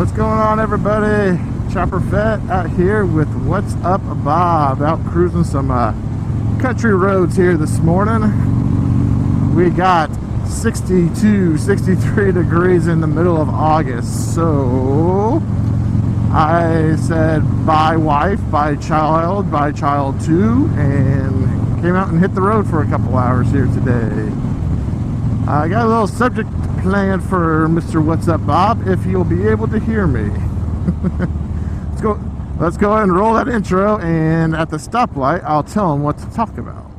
What's going on, everybody? Chopper Fett out here with What's Up Bob, out cruising some country roads here this morning. We got 62, 63 degrees in the middle of August, so I said bye wife, bye child 2, and came out and hit the road for a couple hours here today. I got a little subject planned for Mr. What's Up Bob, if you'll be able to hear me. Let's go ahead and roll that intro, and at the stoplight I'll tell him what to talk about.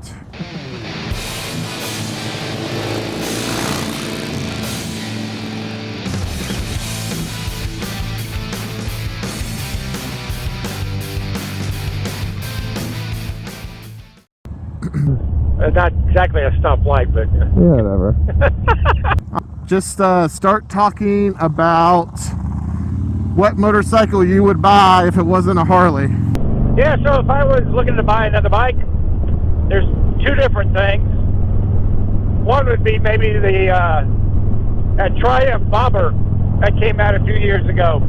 Not exactly a stoplight, but yeah, whatever. Just start talking about what motorcycle you would buy if it wasn't a Harley. Yeah, so if I was looking to buy another bike, there's two different things. One would be maybe the Triumph Bobber that came out a few years ago.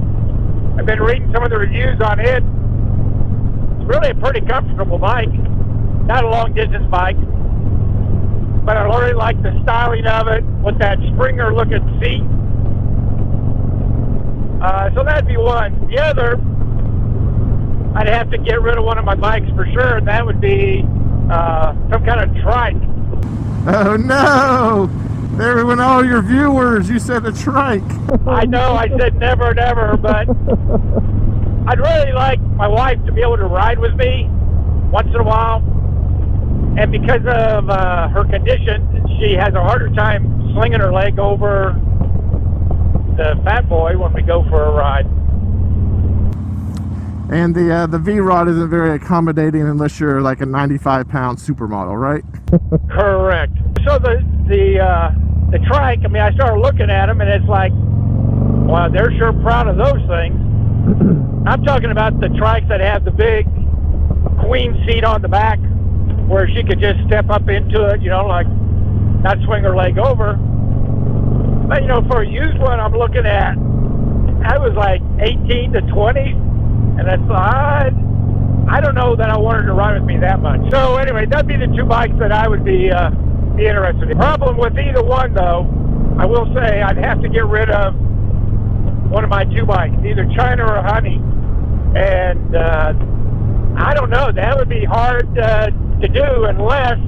I've been reading some of the reviews on it. It's really a pretty comfortable bike. Not a long distance bike, but I really like the styling of it with that Springer looking seat. So that'd be one. The other, I'd have to get rid of one of my bikes for sure, and that would be some kind of trike. Oh no! There went all your viewers. You said a trike. I know, I said never, never, but I'd really like my wife to be able to ride with me once in a while. And because of her condition, she has a harder time slinging her leg over the fat boy when we go for a ride. And the V-Rod isn't very accommodating unless you're like a 95-pound supermodel, right? Correct. So the trike, I mean, I started looking at them, and it's like, wow, they're sure proud of those things. I'm talking about the trikes that have the big queen seat on the back, where she could just step up into it, you know, like not swing her leg over. But, you know, for a used one, I'm looking at, I was like 18 to 20, and that's, I don't know that I wanted to ride with me that much. So anyway, that'd be the two bikes that I would be interested in. Problem with either one, though, I will say I'd have to get rid of one of my two bikes, either China or Honey. And I don't know, that would be hard to do unless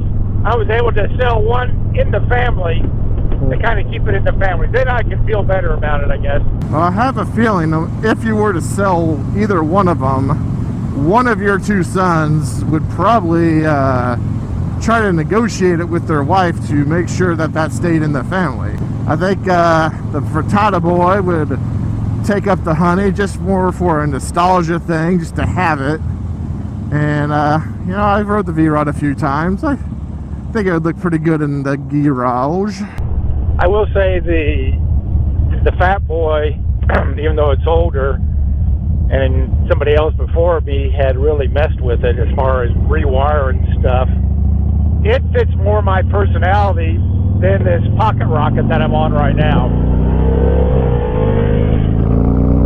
I was able to sell one in the family to kind of keep it in the family. Then I can feel better about it, I guess. Well, I have a feeling if you were to sell either one of them, one of your two sons would probably try to negotiate it with their wife to make sure that that stayed in the family. I think the Frittata boy would take up the Honey just more for a nostalgia thing, just to have it. And you know, I've rode the V-Rod a few times. I think it would look pretty good in the garage. I will say the Fat Boy, even though it's older, and somebody else before me had really messed with it as far as rewiring stuff, it fits more my personality than this Pocket Rocket that I'm on right now.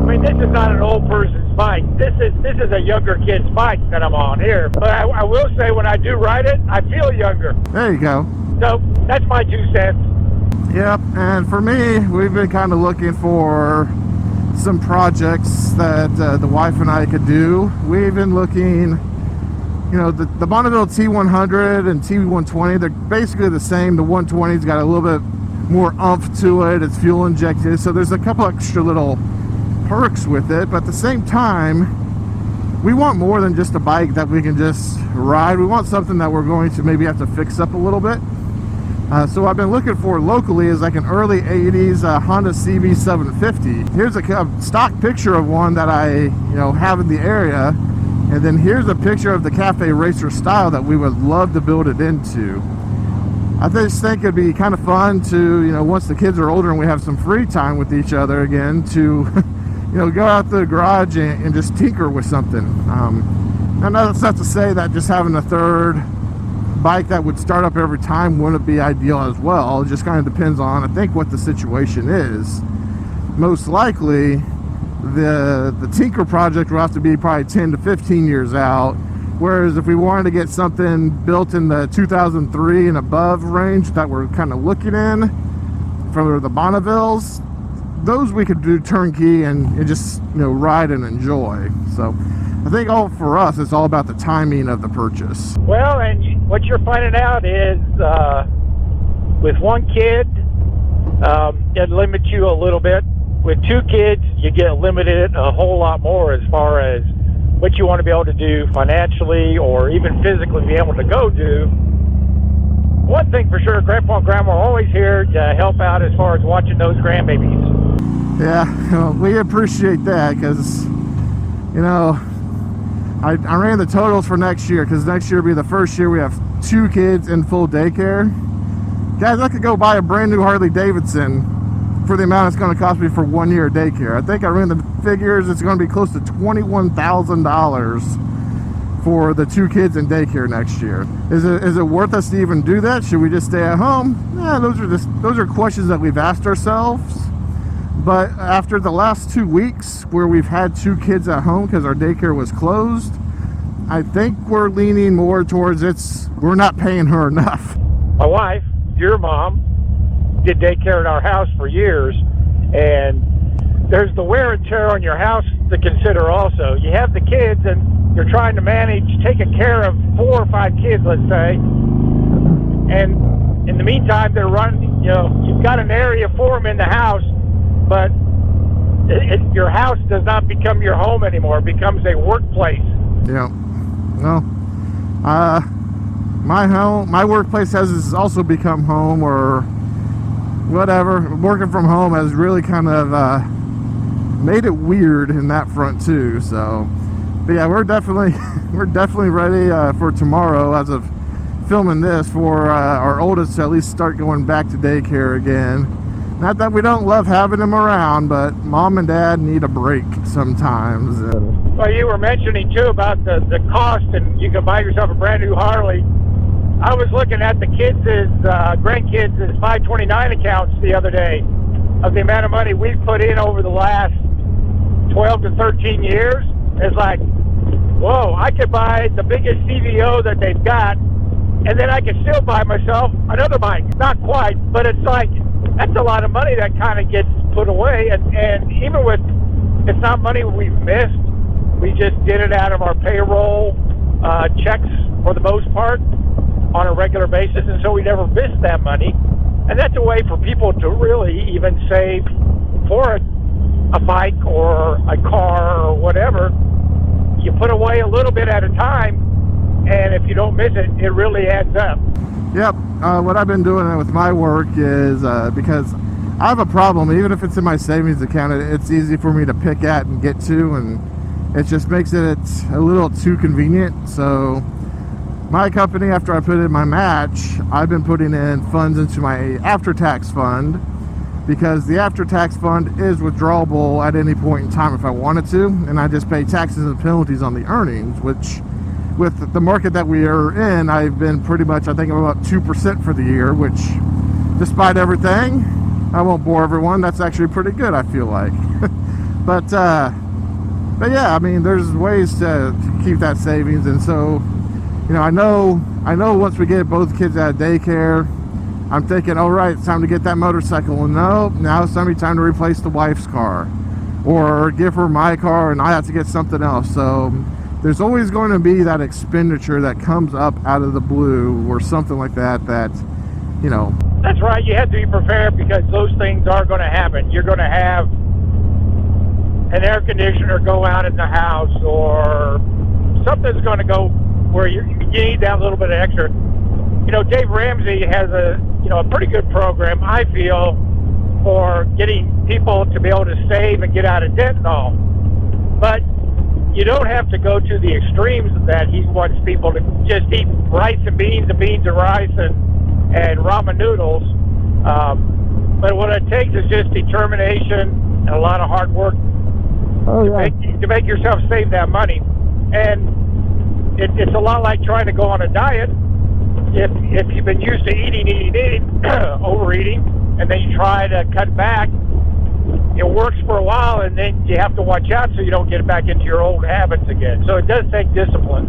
I mean, this is not an old person's bike. This is a younger kid's bike that I'm on here. But I will say, when I do ride it, I feel younger. There you go. So that's my 2 cents. Yep, and for me, we've been kind of looking for some projects that the wife and I could do. We've been looking, you know, the Bonneville T100 and T120, they're basically the same. The 120's got a little bit more oomph to it. It's fuel injected, so there's a couple extra little perks with it, but at the same time, we want more than just a bike that we can just ride. We want something that we're going to maybe have to fix up a little bit. So I've been looking for locally is like an early 80s Honda CB750. Here's a stock picture of one that I have in the area, and then here's a picture of the Cafe Racer style that we would love to build it into. I just think it'd be kind of fun to, once the kids are older and we have some free time with each other again, to go out to the garage and just tinker with something. Now that's not to say that just having a third bike that would start up every time wouldn't be ideal as well. It just kind of depends on, I think, what the situation is. Most likely, the Tinker project will have to be probably 10 to 15 years out. Whereas if we wanted to get something built in the 2003 and above range that we're kind of looking in for the Bonnevilles, those we could do turnkey and just, you know, ride and enjoy. So I think all for us, it's all about the timing of the purchase. Well, and what you're finding out is with one kid, it limits you a little bit. With two kids, you get limited a whole lot more as far as what you want to be able to do financially or even physically be able to go do. One thing for sure, Grandpa and Grandma are always here to help out as far as watching those grandbabies. Yeah, well, we appreciate that because, you know, I ran the totals for next year because next year will be the first year we have 2 kids in full daycare. Guys, I could go buy a brand new Harley Davidson for the amount it's going to cost me for 1 year of daycare. I think I ran the figures, it's going to be close to $21,000 for the 2 kids in daycare next year. Is it worth us to even do that? Should we just stay at home? Yeah, those are questions that we've asked ourselves. But after the last 2 weeks where we've had 2 kids at home because our daycare was closed, I think we're leaning more towards we're not paying her enough. My wife, your mom, did daycare at our house for years, and there's the wear and tear on your house to consider also. You have the kids and you're trying to manage taking care of 4 or 5 kids, let's say, and in the meantime they're running, you know, you've got an area for them in the house, but your house does not become your home anymore. It becomes a workplace. Yeah. Well, my workplace has also become home, or whatever. Working from home has really kind of made it weird in that front too. So, but yeah, we're definitely ready for tomorrow, as of filming this, for our oldest to at least start going back to daycare again. Not that we don't love having him around, but mom and dad need a break sometimes. Well, you were mentioning too about the cost, and you can buy yourself a brand new Harley. I was looking at the kids' grandkids' 529 accounts the other day of the amount of money we've put in over the last 12 to 13 years. It's like, whoa, I could buy the biggest CVO that they've got, and then I could still buy myself another bike. Not quite, but it's like, that's a lot of money that kind of gets put away. And even with, it's not money we've missed. We just did it out of our payroll checks for the most part on a regular basis, and so we never missed that money. And that's a way for people to really even save for a bike or a car or whatever. You put away a little bit at a time, and if you don't miss it, it really adds up. Yep. What I've been doing with my work is because I have a problem, even if it's in my savings account, it's easy for me to pick at and get to, and it just makes it a little too convenient. So my company, after I put in my match, I've been putting in funds into my after-tax fund, because the after-tax fund is withdrawable at any point in time if I wanted to, and I just pay taxes and penalties on the earnings, which with the market that we are in, I've been pretty much, I think, about 2% for the year, which, despite everything, I won't bore everyone, that's actually pretty good, I feel like. But yeah, I mean, there's ways to keep that savings, and so, you know, I know once we get both kids out of daycare, I'm thinking, all right, it's time to get that motorcycle. And no, now it's time to replace the wife's car, or give her my car, and I have to get something else. So there's always going to be that expenditure that comes up out of the blue, or something like that, you know. That's right. You have to be prepared, because those things are going to happen. You're going to have an air conditioner go out in the house, or something's going to go where you need that little bit of extra. You know, Dave Ramsey has a pretty good program, I feel, for getting people to be able to save and get out of debt and all. But you don't have to go to the extremes that he wants people to just eat rice and beans and rice and ramen noodles. But what it takes is just determination and a lot of hard work to make yourself save that money. And it's a lot like trying to go on a diet. If you've been used to eating, overeating, and then you try to cut back, it works for a while, and then you have to watch out so you don't get back into your old habits again. So it does take discipline.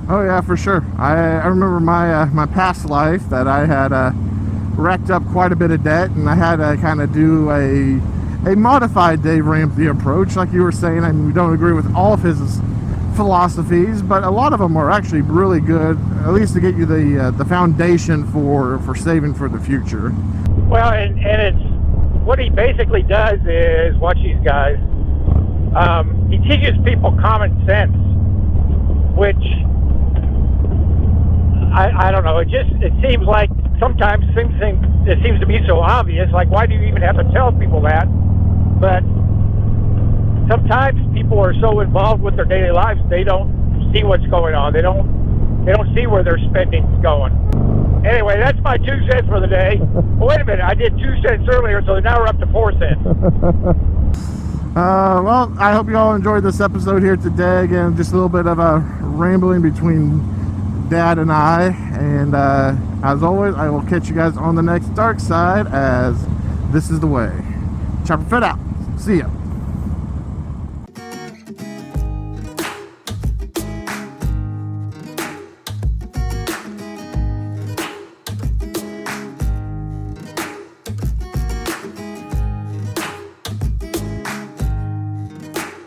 Oh yeah, for sure. I remember my my past life that I had racked up quite a bit of debt, and I had to kind of do a modified Dave Ramsey approach. Like you were saying, I mean, we don't agree with all of his philosophies, but a lot of them are actually really good, at least to get you the foundation for saving for the future. Well, and it's what he basically does is, watch these guys, he teaches people common sense, which I don't know, it seems like sometimes it seems to be so obvious, like why do you even have to tell people that? But sometimes people are so involved with their daily lives, they don't see what's going on. They don't see where their spending's going. Anyway, that's my 2 cents for the day. Oh, wait a minute, I did 2 cents earlier, so now we're up to 4 cents. Well, I hope you all enjoyed this episode here today. Again, just a little bit of a rambling between Dad and I. And as always, I will catch you guys on the next dark side, as this is the way. Chopper Fit out. See ya.